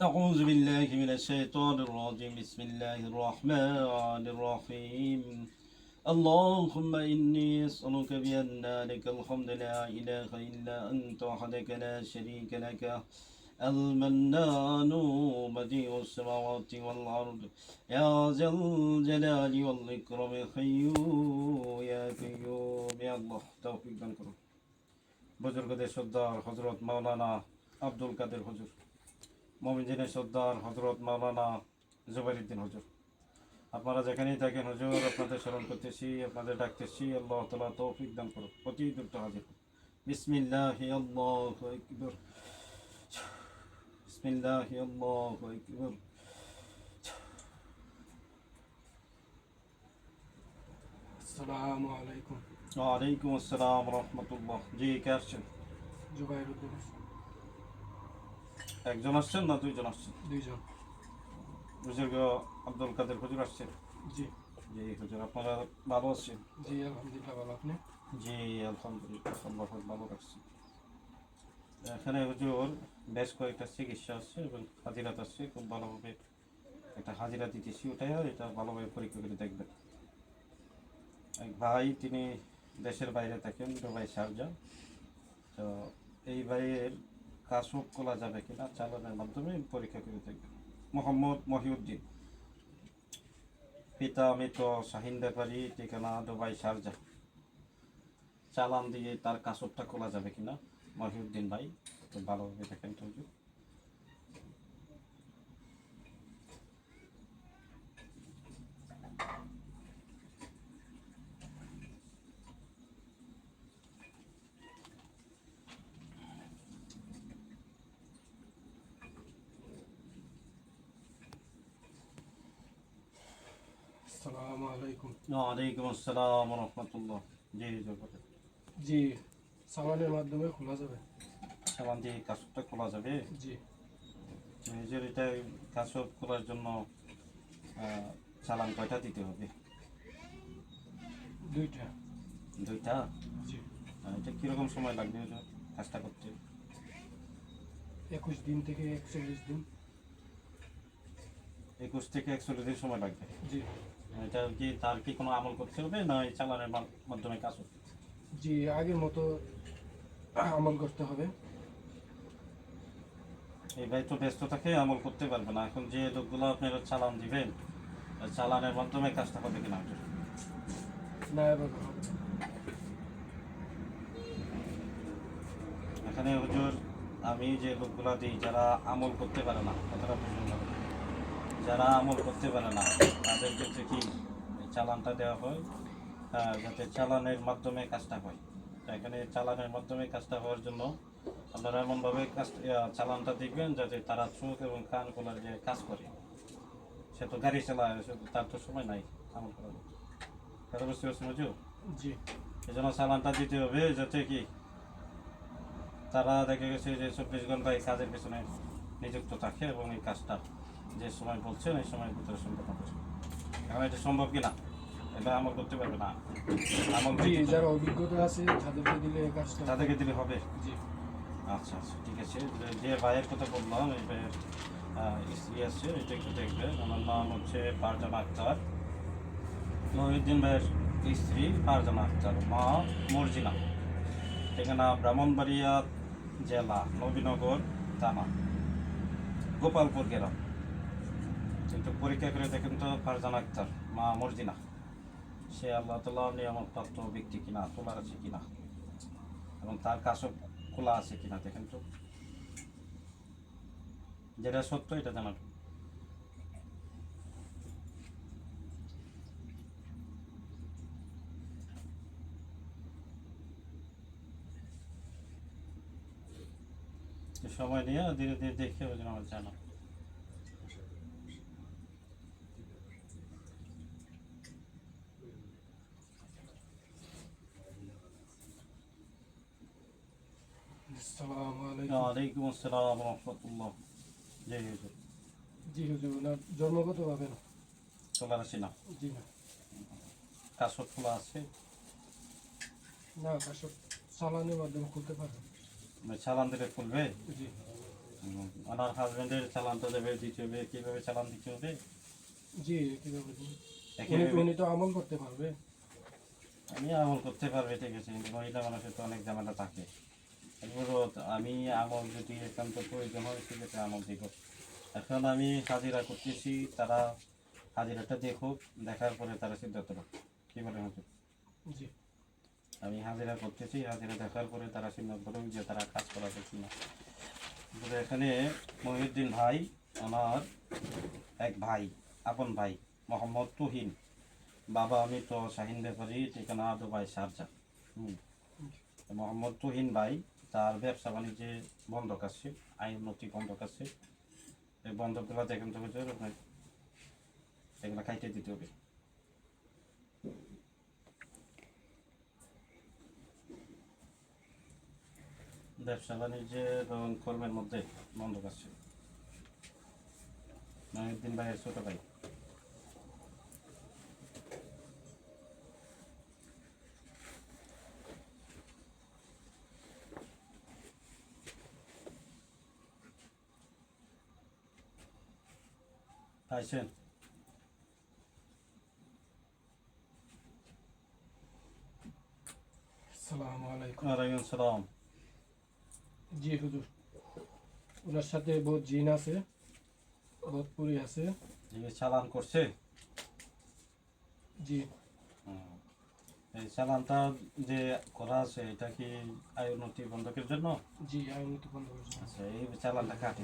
أعوذ بالله من الشيطان الرجيم بسم الله الرحمن الرحيم اللهم إني أسألك بأن لك الحمد لا إله إلا أنت وحدك لا شريك لك المنان بديع السماوات والأرض يا ذا الجلال والإكرام حيو يا قيوم يا الله توفيق দান করুন বুজুর্গদের সর্দার হযরত মাওলানা আব্দুল কাদের হুজুর মোমিনদিনের সর্দার হযরত মাওলানা জুবাইরউদ্দিন হুজুর আপনারা যেখানেই থাকেন হুজুর আপনাদের স্মরণ করতেছি আপনাদের ডাকতেছি আল্লাহ তাআলা তৌফিক দান করুন অতি দ্রুত হাজির বিসমিল্লাহি আল্লাহু আকবার বিসমিল্লাহি আল্লাহু আকবার আসসালামু আলাইকুম। ওয়া আলাইকুম আসসালাম ওয়া রাহমাতুল্লাহ। জি কে আসছেন? জুবাইরউদ্দিন। একজন আসছেন না দুইজন আসছেন? দুইজন। বুজুর্গ আব্দুল কাদের হুজুর আসছেন? জি জি হুজুর আপনারা ভালো আছেন? জি আলহামদুলিল্লাহ, ভালো। আপনি? জি আলহামদুলিল্লাহ আল্লাহ ভালো রাখছি। এখানে হুজুর বেশ কয়েকটা চিকিৎসা আছে এবং হাজিরাত আছে, খুব ভালোভাবে একটা হাজিরা দিতেছি, ওটাই এটা ভালোভাবে পরীক্ষা করে দেখবেন। এক ভাই তিনি দেশের বাইরে থাকেন, দুবাই শারজা। তো এই ভাইয়ের কাশব খোলা যাবে কিনা চালানের মাধ্যমে পরীক্ষা করে দেখবেন। মোহাম্মদ মহিউদ্দিন, পিতা মৃত শাহিন ব্যাপারী, ঠিকানা দুবাই শারজা। চালান দিয়ে তার কাশবটা খোলা যাবে কিনা মহিউদ্দিন ভাই তো ভালোভাবে দেখেন তো হুজুর। আসসালামু আলাইকুম। ওয়ালাইকুম আসসালাম ওয়া রাহমাতুল্লাহ। জি হুজুর, জি, সামানের মাধ্যমে খোলা যাবে। চালান দিয়ে কাশবটা খোলা যাবে? জি হুজুর এটা কাশব খোলার জন্য চালান কয়টা দিতে হবে? দুইটা। দুইটা? জি। এটা কীরকম সময় লাগবে হুজুর কাজটা করতে? 21 দিন থেকে 41 দিন। 21 থেকে 41 দিন সময় লাগবে। জি এটা কি তার কি কোনো আমল করতে হবে না এই চালানের মাধ্যমে কাজ হবে? জি, আগের মতো আমল করতে হবে। এই ভাই তো ব্যস্ত থাকে, আমল করতে পারবে না। এখন যে লোকগুলো আপনারা চালান দিবেন, চালানের মাধ্যমে কাজটা হবে কিনা হুজুর? না, এবার হবে না। এখানে হুজুর আমি যে লোকগুলো দিই যারা আমল করতে পারে না, কথাটা বুঝুন না, যারা আমল করতে পারে না তাদের ক্ষেত্রে কি এই চালানটা দেওয়া হয় যাতে চালানের মাধ্যমে কাজটা হয়। তো এখানে চালানের মাধ্যমে কাজটা হওয়ার জন্য আপনারা এমনভাবে কাজ চালানটা দেখবেন যাতে তারা চোখ এবং কান খোলার যে কাজ করে, সে তো গাড়ি চালায়, তার তো সময় নাই আমল করার। কথা বুঝতে পারছেন হুজুর? জি এই জন্য চালানটা দিতে হবে যাতে কি তারা দেখা গেছে যে 24 ঘন্টা এই কাজের পেছনে নিযুক্ত থাকে এবং এই কাজটা যে সময় বলছেন এই সময়ের ভিতরে সম্পন্ন করে। এখন এটা সম্ভব কিনা? এটা আমল করতে পারবে না, আমল জি, করতে যারা অভিজ্ঞতা আছে তাদেরকে দিলে এই কাজটা। তাদেরকে দিলে হবে। জি আচ্ছা আচ্ছা ঠিক আছে। যে ভাইয়ের কথা বললাম এই ভাইয়ের স্ত্রী আছে, এটা একটু দেখবেন। আমার নাম হচ্ছে ফারজানা আক্তার, মহিউদ্দিন ভাইয়ের স্ত্রী ফারজানা আক্তার, মা মর্জিনা, ঠিকানা ব্রাহ্মণবাড়িয়া জেলা নবীনগর থানা গোপালপুর গ্রাম। কিন্তু পরীক্ষা করে দেখেন তো ফারজানা আক্তার মা মর্জিনা সে আল্লাহ তাআলার নিয়ামতপ্রাপ্ত ব্যক্তি কিনা, তোলার আছে কিনা এবং তার কাশব খোলা আছে কিনা দেখেন তো। যেটা সত্য এটা জানাবেন। সময় নিয়ে ধীরে ধীরে দেখে ওই জন্য আমার জানা। আসসালামু আলাইকুম। ওয়ালাইকুম আসসালাম ওয়া রাহমাতুল্লাহ। জি হুজুর, জি হুজুর, ওনার জন্মগত হবে না। তোলার আছে না? জি না। কাশব খোলা আছে? না, কাশব চালানের মাধ্যমে খুলতে পারবেন। চালান দিলে খুলবে? জি ওনার হাজবেন্ডের চালানটা দেবে দিতে হবে, কীভাবে চালান দিতে হবে? জি কিভাবে দিন? একইভাবে উনি তো আমল করতে পারবে। আমি আমল করতে পারবে, ঠিক আছে, কিন্তু মহিলা মানুষের তো অনেক ঝামেলা থাকে। এরপর আমি আমল যদি একান্ত প্রয়োজন হয় সেক্ষেত্রে আমল দিব। এখন আমি হাজিরা করতেছি, তারা হাজিরাটা দেখুক, দেখার পরে তারা সিদ্ধান্ত নেবে। কী বলে হুজুর? জি আমি হাজিরা করতেছি, হাজিরা দেখার পরে তারা সিদ্ধান্ত নেবে যে তারা কাজ করাবে কিনা। কিন্তু এখানে মহিউদ্দিন ভাই আমার এক ভাই, আপন ভাই, মোহাম্মদ তুহিন, বাবা আমি তো শাহিন ব্যাপারী, ঠিকানা দুবাই শারজা। মোহাম্মদ তুহিন ভাই, তার ব্যবসা বাণিজ্যে বন্ধক আছে, আইন উন্নতি বন্ধক আছে। এই বন্ধকগুলো দেখেন তো হুজুর, আপনার এগুলো খাইতে দিতে হবে। ব্যবসা বাণিজ্যে এবং কর্মের মধ্যে বন্ধক আছে। মহিউদ্দিন ভাইয়ের ছোট ভাই। পাইছেন? আসসালামু আলাইকুম। ওয়ালাইকুম আসসালাম। জি হুজুর, ওনার সাথে বহুত জিন আছে, বহুত পুরি আছে। যে চালান করছে, জি এই চালানটা যে করা আছে এটা কি আয় উন্নতি বন্ধকের জন্য? জি আইন তো বন্ধ করেছে। আচ্ছা, এই চালানটা কাটে।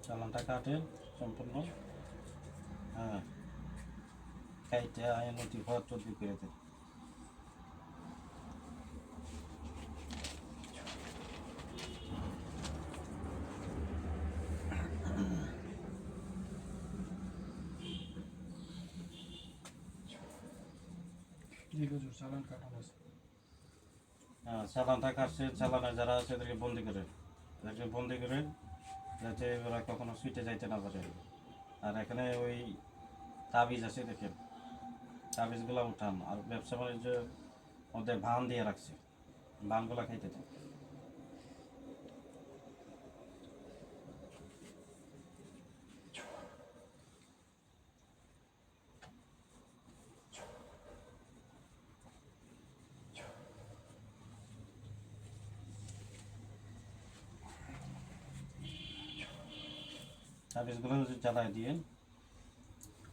চালানটা কাটেন সম্পূর্ণ। হ্যাঁ, কাইটে আয় উন্নতি হওয়ার চর্বি করে দেন। জি হুজুর, চালান কাটানো আছে। হ্যাঁ, চালানটা কাটছে, চালানে যারা আছে এদেরকে বন্দি করেন, এদেরকে বন্দি করেন যাতে ওরা কখনো সুইটে যাইতে না পারে। আর এখানে ওই তাবিজ আছে দেখেন, তাবিজগুলো উঠান। আর ব্যবসা বাণিজ্যের মধ্যে ভান দিয়ে রাখছে, ভানগুলো খাইতে দেন। তাবিজগুলো জ্বালায় দিয়ে,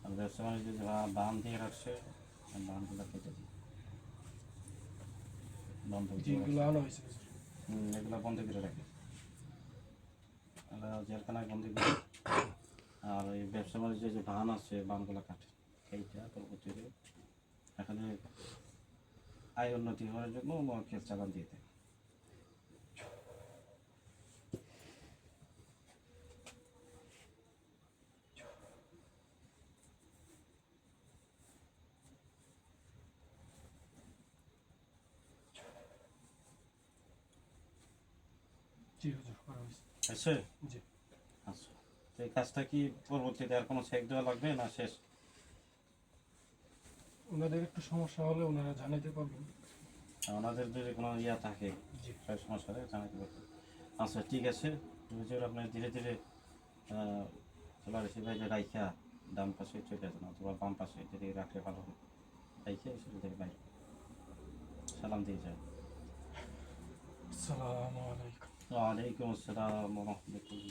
আর ব্যবসা বাণিজ্য যে বান দিয়ে রাখছে, বানগুলো কেটে দিন। বন্ধ দিয়ে জিনগুলো রাখছে। আনা হয়েছে হুজুর। এগুলো বন্ধ করে রাখে, এগুলো জেলখানায় বন্দি করে। আর এই ব্যবসা বাণিজ্যের যে বান আছে, বানগুলো কাটে এইটা পরবর্তীতে এখানে আয় উন্নতি হওয়ার জন্য মক্কেল চালান দিয়ে দেয়। জি হুজুর, করা হয়েছে। আছে? জি আচ্ছা, তো এই কাজটা কি পরবর্তীতে আর কোনো চেক দেওয়া লাগবে না শেষ? ওনাদের একটু সমস্যা হলে ওনারা জানাইতে পারবেন। ওনাদের যদি কোনো ইয়া থাকে, জি সেই সমস্যা হলে জানাতে পারবেন। আচ্ছা ঠিক আছে, হুজুর আপনি ধীরে ধীরে চলে আসি ভাই, যে রাইখা ডান পাশে চলে যান অথবা বাম পাশে যদি রাখলে ভালো হয়। রাইখা সেটা থেকে বাইরে সালাম দিয়ে যান। আসসালামু আলাইকুম। ওয়ালাইকুম আসসালাম ওয়া রাহমাতুল্লাহ।